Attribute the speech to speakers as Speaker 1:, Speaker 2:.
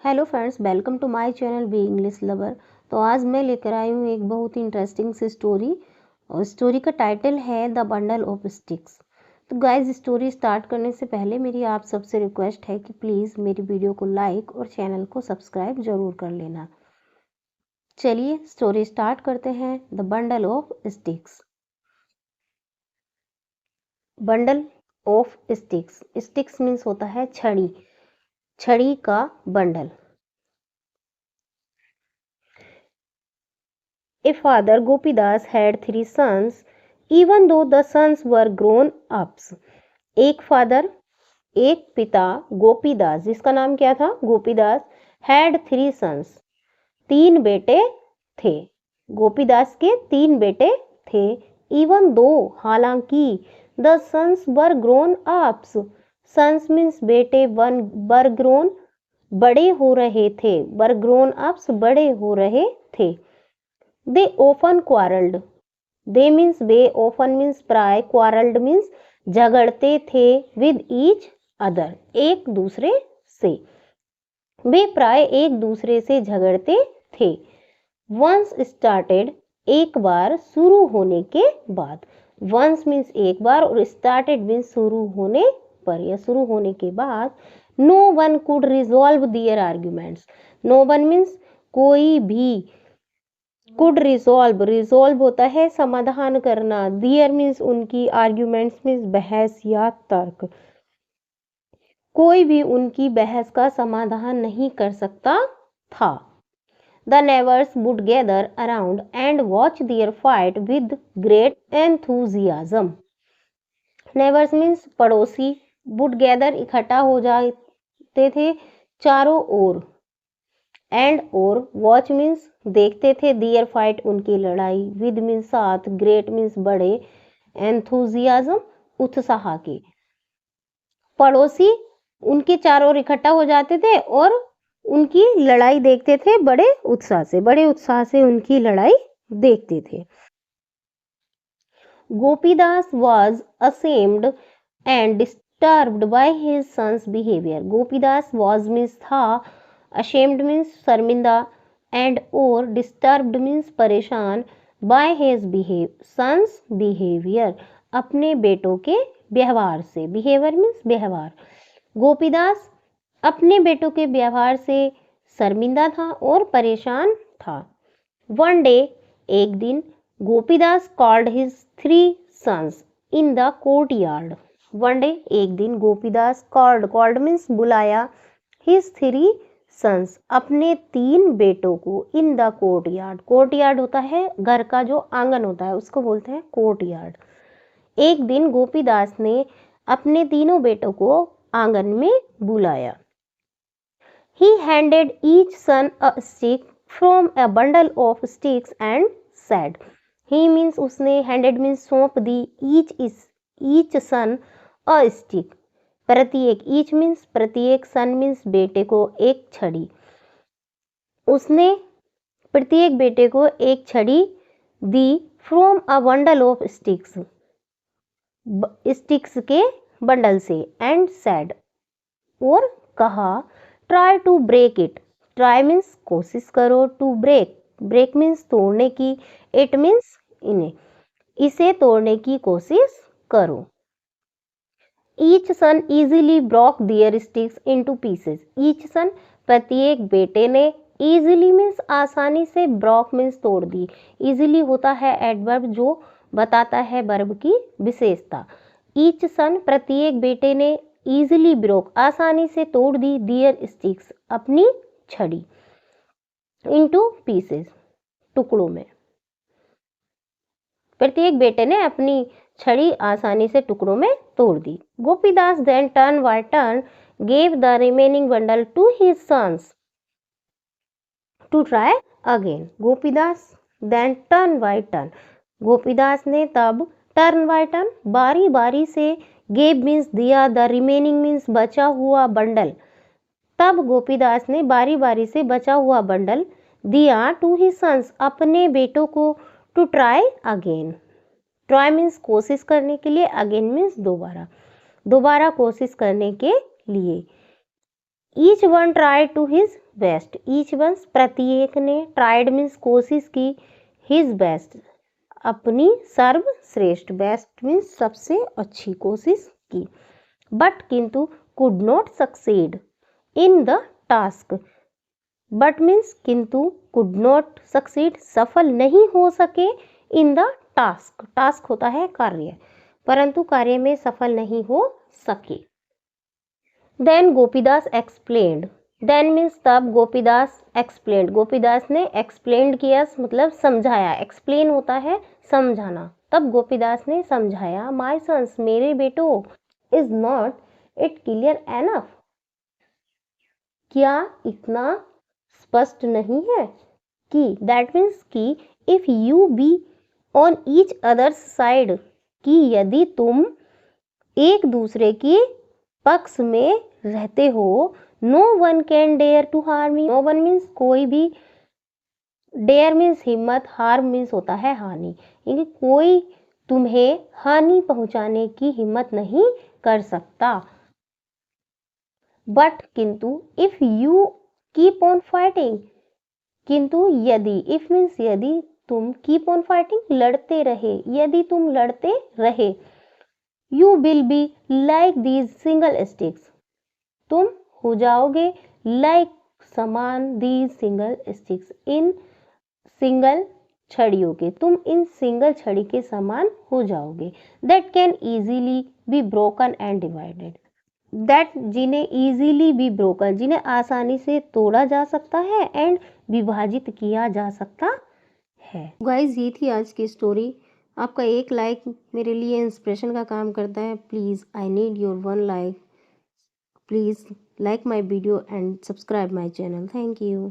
Speaker 1: Hello friends, welcome to my channel B English lover. तो आज मैं लेकर आई हूँ एक बहुत ही इंटरेस्टिंग सी स्टोरी और स्टोरी का टाइटल है द बंडल ऑफ स्टिक्स। तो गाइस, स्टोरी स्टार्ट करने से पहले मेरी आप सबसे रिक्वेस्ट है कि प्लीज़ मेरी वीडियो को लाइक और चैनल को सब्सक्राइब ज़रूर कर लेना। चलिए स्टोरी स्टार्ट करते हैं। The bundle of sticks. Bundle of sticks, sticks means होता है छड़ी, छड़ी का bundle. A father, Gopidas, had 3 sons, even though the sons were grown ups. एक फादर, एक पिता गोपीदास, जिसका नाम क्या था? गोपीदास, हैड 3 sons, 3 बेटे थे। गोपीदास के 3 बेटे थे। इवन दो, हालांकि, the sons were grown ups, sons means बेटे, वर ग्रोन बड़े हो रहे थे, वर ग्रोन अप्स बड़े हो रहे थे। They often quarreled. They means way, often means प्राय, quarreled means झगड़ते थे, with each other, एक दूसरे से। वे प्राय एक दूसरे से झगड़ते थे। Once started, एक बार, शुरू होने के बाद। Once means एक बार और started means शुरू होने पर या शुरू होने के बाद। No one could resolve their arguments. No one means कोई भी, कुड रिजॉल्व, रिजॉल्व होता है समाधान करना, दियर मीन्स उनकी, आर्ग्यूमेंट्स मीन्स बहस या तर्क। कोई भी उनकी बहस का समाधान नहीं कर सकता था। The neighbours would gather around and watch their fight with great enthusiasm. Neighbours means पड़ोसी, वुड गैदर इकट्ठा हो जाते थे चारों ओर, एंड और, वॉच मीन्स देखते थे, दियर फाइट उनकी लड़ाई, विद मीन्स साथ, ग्रेट मीन्स बड़े, एंथुजियाज्म उत्साह के। पड़ोसी उनके चारों ओर इकट्ठा हो जाते थे और उनकी लड़ाई देखते थे बड़े उत्साह से, बड़े उत्साह से उनकी लड़ाई देखते थे। Gopidas was ashamed and disturbed by his son's behaviour. Gopidas was means था, ashamed means शर्मिंदा, and और disturbed means परेशान, by his son's behavior अपने बेटों के व्यवहार से, behavior means व्यवहार। गोपीदास अपने बेटों के व्यवहार से शर्मिंदा था और परेशान था। One day, एक दिन, गोपीदास called his 3 sons in the courtyard. One day, एक दिन, गोपीदास called means बुलाया, his 3 sons अपने 3 बेटों को, इन द कोर्टयार्ड, कोर्टयार्ड होता है घर का जो आंगन होता है, उसको बोलते हैं कोर्टयार्ड। एक दिन गोपीदास ने अपने तीनों बेटों को आंगन में बुलाया। He handed each son a stick from a bundle of sticks and said, he means उसने, handed means सौंप दी, each son a stick, प्रत्येक, ईच मीन्स प्रत्येक, सन मीन्स बेटे को, एक छड़ी। उसने प्रत्येक बेटे को एक छड़ी दी, from a bundle of sticks, sticks के बंडल से, एंड सेड और कहा, try to break it, try means कोशिश करो, टू ब्रेक, ब्रेक मीन्स तोड़ने की, इट मीन्स इन्हें, इसे तोड़ने की कोशिश करो। Each son easily broke their sticks into pieces. Each son प्रत्येक बेटे ने, easily means आसानी से, broke means तोड़ दी। easily होता है एडवर्ब जो बताता है वर्ब की विशेषता। Each son प्रत्येक बेटे ने, easily broke आसानी से तोड़ दी, their sticks अपनी छड़ी, into pieces टुकड़ों में। प्रत्येक बेटे ने अपनी छड़ी आसानी से टुकड़ों में तोड़ दी। गोपीदास then turn by turn gave the remaining bundle to his sons to try again. गोपीदास then turn by turn, गोपीदास ने तब, turn by turn बारी बारी से, gave means दिया, the remaining means बचा हुआ बंडल, तब गोपीदास ने बारी बारी से बचा हुआ बंडल दिया, to his sons अपने बेटों को, to try again, try means कोशिश करने के लिए, अगेन मीन्स दोबारा, दोबारा कोशिश करने के लिए। Each one try to his best, each ones प्रत्येक ने, ट्राइड मीन्स कोशिश की, हिज बेस्ट अपनी सर्वश्रेष्ठ, बेस्ट मीन्स सबसे अच्छी कोशिश की, बट किंतु could not succeed in the task, but means किंतु, कुड नॉट सक्सीड सफल नहीं हो सके, इन द टास्क, टास्क होता है कार्य, परंतु कार्य में सफल नहीं हो सके। देन गोपीदास एक्सप्लेन्ड, देन मीन्स तब, गोपीदास एक्सप्लेन्ड, गोपीदास ने एक्सप्लेन्ड किया मतलब समझाया, एक्सप्लेन होता है समझाना, तब गोपीदास ने समझाया, माय सन्स मेरे बेटो, is not it clear enough, क्या इतना स्पष्ट नहीं है कि, दैट मीन्स कि, if you be on each others side, कि यदि तुम एक दूसरे की पक्ष में रहते हो, no one can dare to harm you, no one means कोई भी, डेयर मीन्स हिम्मत, हार्म मीन्स होता है हानि, यानी कोई तुम्हें हानि पहुंचाने की हिम्मत नहीं कर सकता, बट किंतु, if you keep on fighting, किंतु यदि, इफ मीन्स यदि तुम, कीप ऑन फाइटिंग लड़ते रहे, यदि तुम लड़ते रहे, you will be like these single sticks, तुम हो जाओगे लाइक समान, these single sticks in single छड़ियों के, तुम इन सिंगल छड़ी के समान हो जाओगे, that can easily be broken and divided, that जिन्हें इजीली बी ब्रोकन, जिन्हें आसानी से तोड़ा जा सकता है, एंड विभाजित किया जा सकता है। गाइज ये थी आज की स्टोरी, आपका एक लाइक मेरे लिए इंस्पिरेशन का काम करता है, please I need your one like, please like my video and subscribe my channel, thank you.